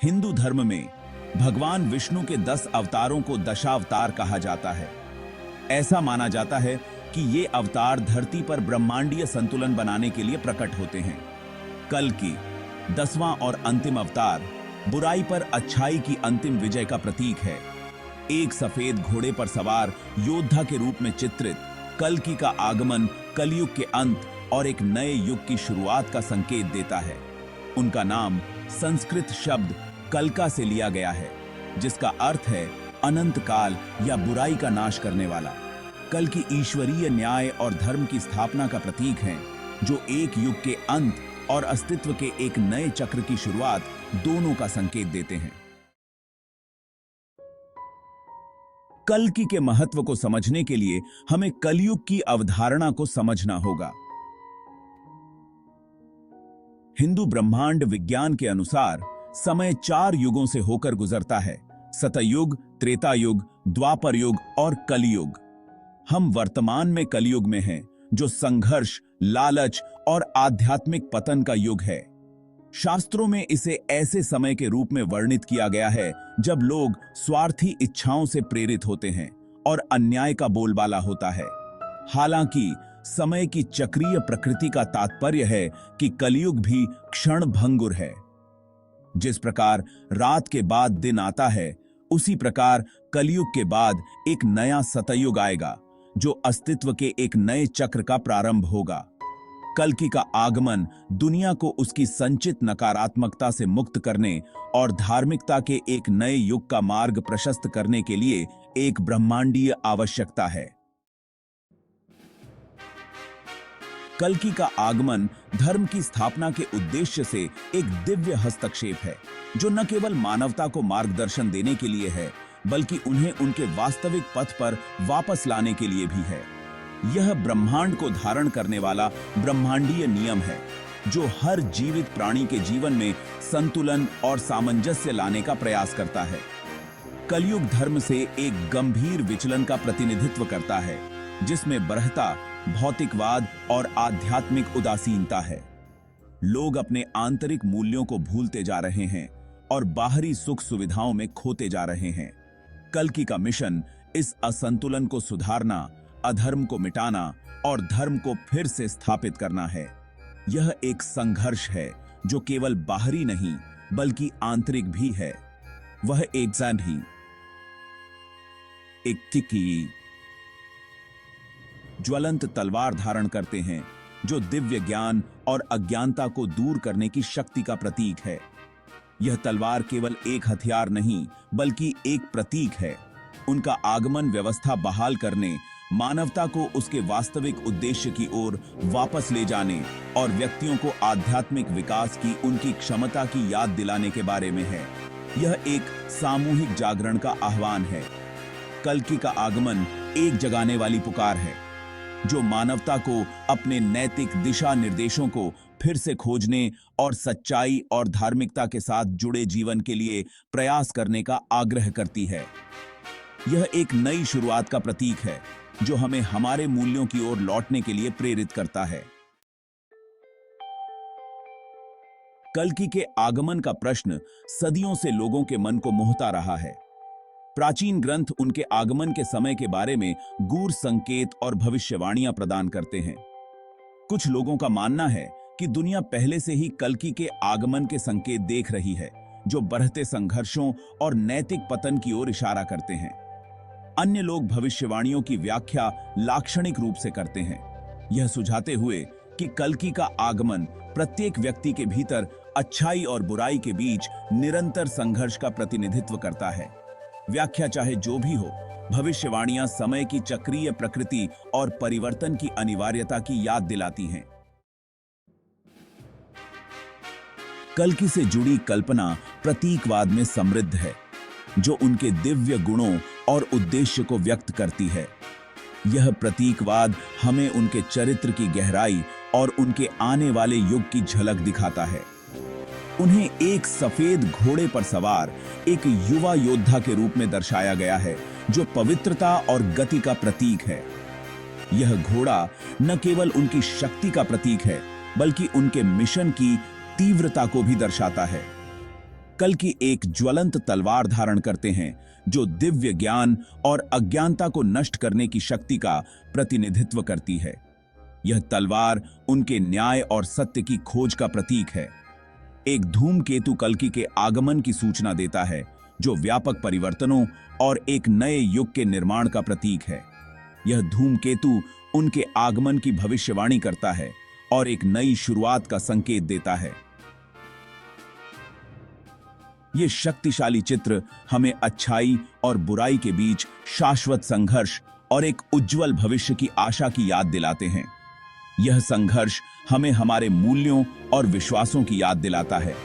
हिंदू धर्म में भगवान विष्णु के 10 अवतारों को दशावतार कहा जाता है। ऐसा माना जाता है कि ये अवतार धरती पर ब्रह्मांडीय संतुलन बनाने के लिए प्रकट होते हैं। कल की 10वां और अंतिम अवतार बुराई पर अच्छाई की अंतिम विजय का प्रतीक है। एक सफेद घोड़े पर सवार योद्धा के रूप में चित्रित कल्कि का आगमन कलयुग के अंत और एक नए युग की शुरुआत का संकेत देता है। उनका नाम संस्कृत शब्द कल्का से लिया गया है, जिसका अर्थ है अनंत काल या बुराई का नाश करने वाला। कल्कि ईश्वरीय न्याय और धर्म की स्थापना का प्रतीक है, जो एक युग के अंत और अस्तित्व के एक नए चक्र की शुरुआत दोनों का संकेत देते हैं। कल्कि के महत्व को समझने के लिए हमें कलयुग की अवधारणा को समझना होगा। हिंदू ब्रह्मांड विज्ञान के अनुसार समय 4 युगों से होकर गुजरता है: सतयुग, त्रेता युग, द्वापर युग और कलयुग। हम वर्तमान में कलयुग में हैं, जो संघर्ष, लालच और आध्यात्मिक पतन का युग है। शास्त्रों में इसे ऐसे समय के रूप में वर्णित किया गया है जब लोग स्वार्थी इच्छाओं से प्रेरित होते हैं और अन्याय का बोलबाला होता है। हालांकि समय की चक्रीय प्रकृति का तात्पर्य है कि कलयुग भी क्षण भंगुर है। जिस प्रकार रात के बाद दिन आता है, उसी प्रकार कलयुग के बाद एक नया सतयुग आएगा, जो अस्तित्व के एक नए चक्र का प्रारंभ होगा। कल्कि का आगमन दुनिया को उसकी संचित नकारात्मकता से मुक्त करने और धार्मिकता के एक नए युग का मार्ग प्रशस्त करने के लिए एक ब्रह्मांडीय आवश्यकता है। कल्कि का आगमन धर्म की स्थापना के उद्देश्य से एक दिव्य हस्तक्षेप है, जो न केवल मानवता को मार्गदर्शन देने के लिए है, बल्कि उन्हें उनके वास्तविक पथ पर वापस लाने के लिए भी है। यह ब्रह्मांड को धारण करने वाला ब्रह्मांडीय नियम है, जो हर जीवित प्राणी के जीवन में संतुलन और सामंजस्य लाने का प्रयास करता है। कलयुग धर्म से एक गंभीर विचलन का प्रतिनिधित्व करता है, जिसमें बर्हता भौतिकवाद और आध्यात्मिक उदासीनता है। लोग अपने आंतरिक मूल्यों को भूलते जा रहे हैं और बाहरी सुख सुविधाओं में खोते जा रहे हैं। कल्कि का मिशन इस असंतुलन को सुधारना, अधर्म को मिटाना और धर्म को फिर से स्थापित करना है। यह एक संघर्ष है जो केवल बाहरी नहीं बल्कि आंतरिक भी है। वह एक जैन एक तिकी ज्वलंत तलवार धारण करते हैं, जो दिव्य ज्ञान और अज्ञानता को दूर करने की शक्ति का प्रतीक है। यह तलवार केवल एक हथियार नहीं बल्कि एक प्रतीक है। उनका आगमन व्यवस्था बहाल करने, मानवता को उसके वास्तविक उद्देश्य की ओर वापस ले जाने और व्यक्तियों को आध्यात्मिक विकास की उनकी क्षमता की याद दिलाने के बारे में है। यह एक सामूहिक जागरण का आह्वान है। कल्कि का आगमन एक जगाने वाली पुकार है, जो मानवता को अपने नैतिक दिशा निर्देशों को फिर से खोजने और सच्चाई और धार्मिकता के साथ जुड़े जीवन के लिए प्रयास करने का आग्रह करती है। यह एक नई शुरुआत का प्रतीक है, जो हमें हमारे मूल्यों की ओर लौटने के लिए प्रेरित करता है। कल्कि के आगमन का प्रश्न सदियों से लोगों के मन को मोहता रहा है। प्राचीन ग्रंथ उनके आगमन के समय के बारे में गूढ़ संकेत और भविष्यवाणियां प्रदान करते हैं। कुछ लोगों का मानना है कि दुनिया पहले से ही कल्कि के आगमन के संकेत देख रही है, जो बढ़ते संघर्षों और नैतिक पतन की ओर इशारा करते हैं। अन्य लोग भविष्यवाणियों की व्याख्या लाक्षणिक रूप से करते हैं, यह सुझाते हुए कि कल्कि का आगमन प्रत्येक व्यक्ति के भीतर अच्छाई और बुराई के बीच निरंतर संघर्ष का प्रतिनिधित्व करता है। व्याख्या चाहे जो भी हो, भविष्यवाणियां समय की चक्रीय प्रकृति और परिवर्तन की अनिवार्यता की याद दिलाती हैं। कल्कि से जुड़ी कल्पना प्रतीकवाद में समृद्ध है, जो उनके दिव्य गुणों और उद्देश्य को व्यक्त करती है। यह प्रतीकवाद हमें उनके चरित्र की गहराई और उनके आने वाले युग की झलक दिखाता है। उन्हें एक सफेद घोड़े पर सवार एक युवा योद्धा के रूप में दर्शाया गया है, जो पवित्रता और गति का प्रतीक है। यह घोड़ा न केवल उनकी शक्ति का प्रतीक है, बल्कि उनके मिशन की तीव्रता को भी दर्शाता है। कल्कि एक ज्वलंत तलवार धारण करते हैं जो दिव्य ज्ञान और अज्ञानता को नष्ट करने की शक्ति का प्रतिनिधित्व करती है। यह तलवार उनके न्याय और सत्य की खोज का प्रतीक है। एक धूमकेतु कल्कि के आगमन की सूचना देता है, जो व्यापक परिवर्तनों और एक नए युग के निर्माण का प्रतीक है। यह धूमकेतु उनके आगमन की भविष्यवाणी करता है और एक नई शुरुआत का संकेत देता है। यह शक्तिशाली चित्र हमें अच्छाई और बुराई के बीच शाश्वत संघर्ष और एक उज्जवल भविष्य की आशा की याद दिलाते हैं। यह संघर्ष हमें हमारे मूल्यों और विश्वासों की याद दिलाता है।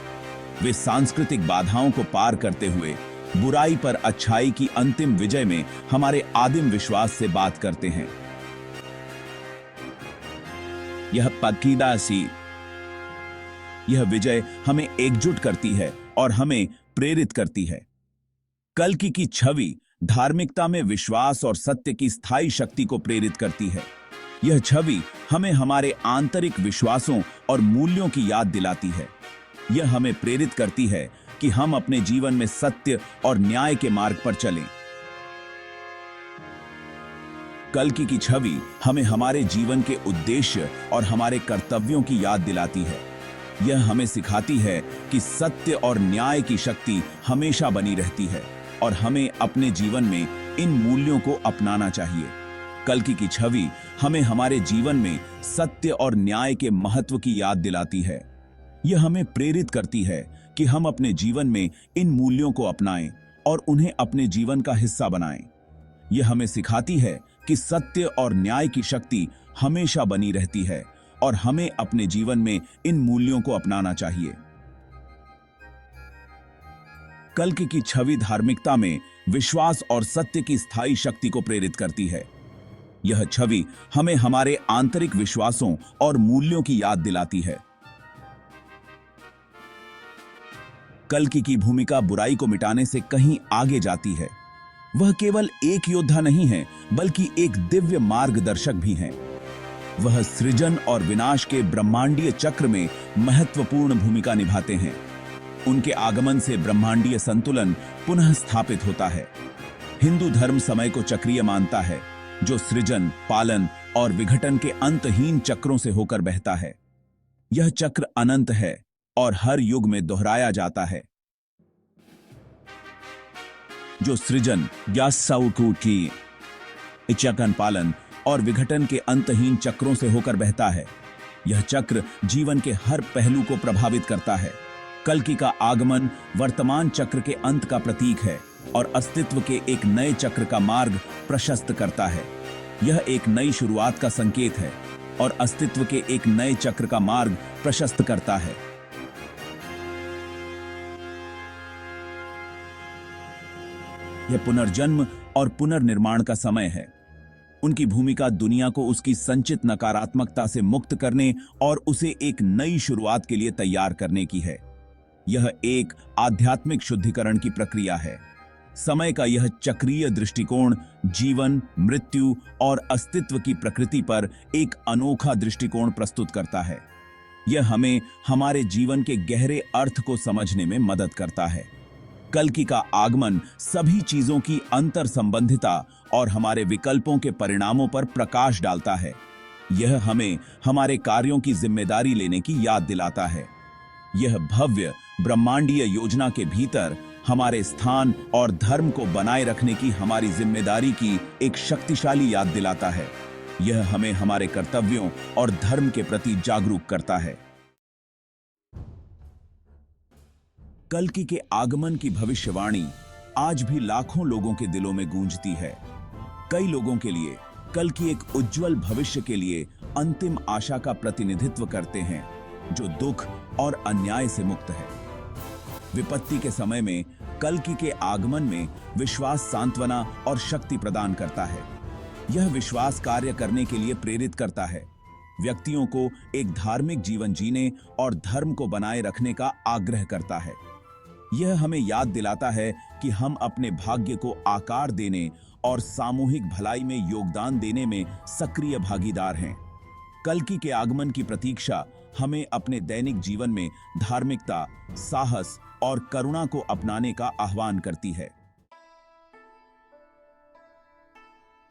वे सांस्कृतिक बाधाओं को पार करते हुए बुराई पर अच्छाई की अंतिम विजय में हमारे आदिम विश्वास से बात करते हैं। यह पकीदासी, यह विजय हमें एकजुट करती है और हमें प्रेरित करती है। कल्कि की छवि धार्मिकता में विश्वास और सत्य की स्थायी शक्ति को प्रेरित करती है। यह छवि हमें हमारे आंतरिक विश्वासों और मूल्यों की याद दिलाती है। यह हमें प्रेरित करती है कि हम अपने जीवन में सत्य और न्याय के मार्ग पर चलें। कल्कि की छवि हमें हमारे जीवन के उद्देश्य और हमारे कर्तव्यों की याद दिलाती है। यह हमें सिखाती है कि सत्य और न्याय की शक्ति हमेशा बनी रहती है और हमें अपने जीवन में इन मूल्यों को अपनाना चाहिए। कल्कि की छवि हमें हमारे जीवन में सत्य और न्याय के महत्व की याद दिलाती है। यह हमें प्रेरित करती है कि हम अपने जीवन में इन मूल्यों को अपनाएं और उन्हें अपने जीवन का हिस्सा बनाएं। यह हमें सिखाती है कि सत्य और न्याय की शक्ति हमेशा बनी रहती है और हमें अपने जीवन में इन मूल्यों को अपनाना चाहिए। कल्कि की छवि धार्मिकता में विश्वास और सत्य की स्थायी शक्ति को प्रेरित करती है। यह छवि हमें हमारे आंतरिक विश्वासों और मूल्यों की याद दिलाती है। कल्कि की भूमिका बुराई को मिटाने से कहीं आगे जाती है। वह केवल एक योद्धा नहीं है, बल्कि एक दिव्य मार्गदर्शक भी हैं। वह सृजन और विनाश के ब्रह्मांडीय चक्र में महत्वपूर्ण भूमिका निभाते हैं। उनके आगमन से ब्रह्मांडीय संतुलन पुनः स्थापित होता है। हिंदू धर्म समय को चक्रीय मानता है, जो सृजन, पालन और विघटन के अंतहीन चक्रों से होकर बहता है। यह चक्र अनंत है और हर युग में दोहराया जाता है। जो सृजन, इच्छाकन, पालन और विघटन के अंतहीन चक्रों से होकर बहता है। यह चक्र जीवन के हर पहलू को प्रभावित करता है। कल्कि का आगमन वर्तमान चक्र के अंत का प्रतीक है और अस्तित्व के एक नए चक्र का मार्ग प्रशस्त करता है। यह एक नई शुरुआत का संकेत है और अस्तित्व के एक नए चक्र का मार्ग प्रशस्त करता है। यह पुनर्जन्म और पुनर्निर्माण का समय है। उनकी भूमिका दुनिया को उसकी संचित नकारात्मकता से मुक्त करने और उसे एक नई शुरुआत के लिए तैयार करने की है। यह एक आध्यात्मिक शुद्धिकरण की प्रक्रिया है। समय का यह चक्रीय दृष्टिकोण जीवन, मृत्यु और अस्तित्व की प्रकृति पर एक अनोखा दृष्टिकोण प्रस्तुत करता है। यह हमें हमारे जीवन के गहरे अर्थ को समझने में मदद करता है। कल्कि का आगमन सभी चीजों की अंतर संबंधिता और हमारे विकल्पों के परिणामों पर प्रकाश डालता है। यह हमें हमारे कार्यों की जिम्मेदारी लेने की याद दिलाता है। यह भव्य ब्रह्मांडीय योजना के भीतर हमारे स्थान और धर्म को बनाए रखने की हमारी जिम्मेदारी की एक शक्तिशाली याद दिलाता है। यह हमें हमारे कर्तव्यों और धर्म के प्रति जागरूक करता है। कल्कि के आगमन की भविष्यवाणी आज भी लाखों लोगों के दिलों में गूंजती है। कई लोगों के लिए कल्कि एक उज्जवल भविष्य के लिए अंतिम आशा का प्रतिनिधित्व करते हैं, जो दुख और अन्याय से मुक्त है। विपत्ति के समय में कल्कि के आगमन में विश्वास सांत्वना और शक्ति प्रदान करता है। यह विश्वास कार्य करने के लिए प्रेरित करता है, व्यक्तियों को एक धार्मिक जीवन जीने और धर्म को बनाए रखने का आग्रह करता है। यह हमें याद दिलाता है कि हम अपने भाग्य को आकार देने और सामूहिक भलाई में योगदान देने में सक्रिय भागीदार हैं। कल्कि के आगमन की प्रतीक्षा हमें अपने दैनिक जीवन में धार्मिकता, साहस और करुणा को अपनाने का आह्वान करती है।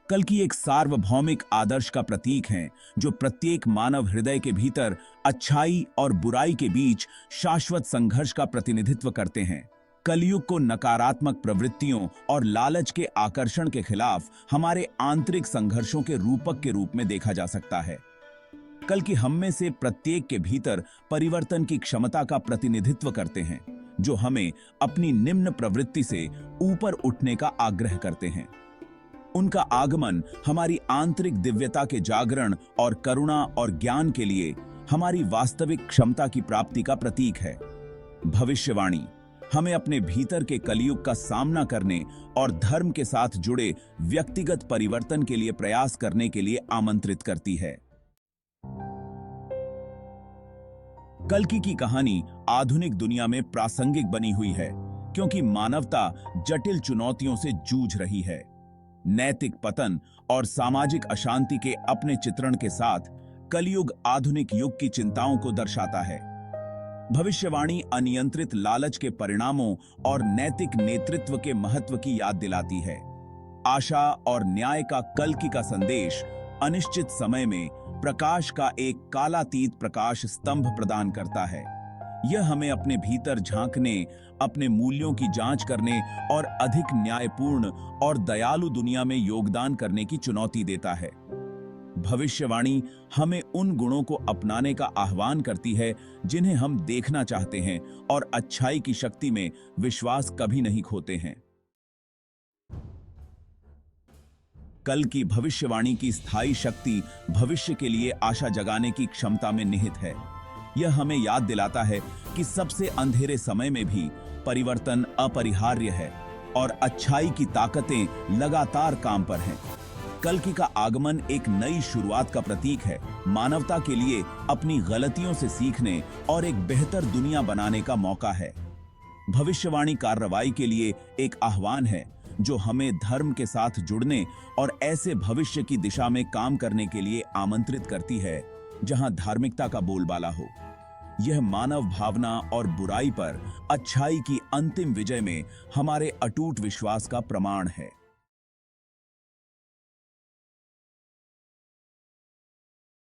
कल्कि एक सार्वभौमिक आदर्श का प्रतीक हैं, जो प्रत्येक मानव हृदय के भीतर अच्छाई और बुराई के बीच शाश्वत संघर्ष का प्रतिनिधित्व करते हैं। कलयुग को नकारात्मक प्रवृत्तियों और लालच के आकर्षण के खिलाफ हमारे आंतरिक संघर्षों के रूपक के रूप में देखा जा सकता है। कल्कि हम में से प्रत्येक के भीतर परिवर्तन की क्षमता का प्रतिनिधित्व करते हैं, जो हमें अपनी निम्न प्रवृत्ति से ऊपर उठने का आग्रह करते हैं। उनका आगमन हमारी आंतरिक दिव्यता के जागरण और करुणा और ज्ञान के लिए हमारी वास्तविक क्षमता की प्राप्ति का प्रतीक है। भविष्यवाणी हमें अपने भीतर के कलयुग का सामना करने और धर्म के साथ जुड़े व्यक्तिगत परिवर्तन के लिए प्रयास करने के लिए आमंत्रित करती है। कल्कि की कहानी आधुनिक दुनिया में प्रासंगिक बनी हुई है, क्योंकि मानवता जटिल चुनौतियों से जूझ रही है। नैतिक पतन और सामाजिक अशांति के अपने चित्रण के साथ कलयुग आधुनिक युग की चिंताओं को दर्शाता है। भविष्यवाणी अनियंत्रित लालच के परिणामों और नैतिक नेतृत्व के महत्व की याद दिलाती है। आशा और न्याय का कल्कि का संदेश अनिश्चित समय में प्रकाश का एक कालातीत प्रकाश स्तंभ प्रदान करता है। यह हमें अपने भीतर झांकने, अपने मूल्यों की जांच करने और अधिक न्यायपूर्ण और दयालु दुनिया में योगदान करने की चुनौती देता है। भविष्यवाणी हमें उन गुणों को अपनाने का आह्वान करती है जिन्हें हम देखना चाहते हैं और अच्छाई की शक्ति में विश्वास कभी नहीं खोते हैं। कल की भविष्यवाणी की स्थायी शक्ति भविष्य के लिए आशा जगाने की क्षमता में निहित है। यह हमें याद दिलाता है कि सबसे अंधेरे समय में भी परिवर्तन अपरिहार्य है और अच्छाई की ताकतें लगातार काम पर हैं। कल्कि का आगमन एक नई शुरुआत का प्रतीक है, मानवता के लिए अपनी गलतियों से सीखने और एक बेहतर दुनिया बनाने का मौका है। भविष्यवाणी कार्रवाई के लिए एक आह्वान है, जो हमें धर्म के साथ जुड़ने और ऐसे भविष्य की दिशा में काम करने के लिए आमंत्रित करती है जहां धार्मिकता का बोलबाला हो। यह मानव भावना और बुराई पर अच्छाई की अंतिम विजय में हमारे अटूट विश्वास का प्रमाण है।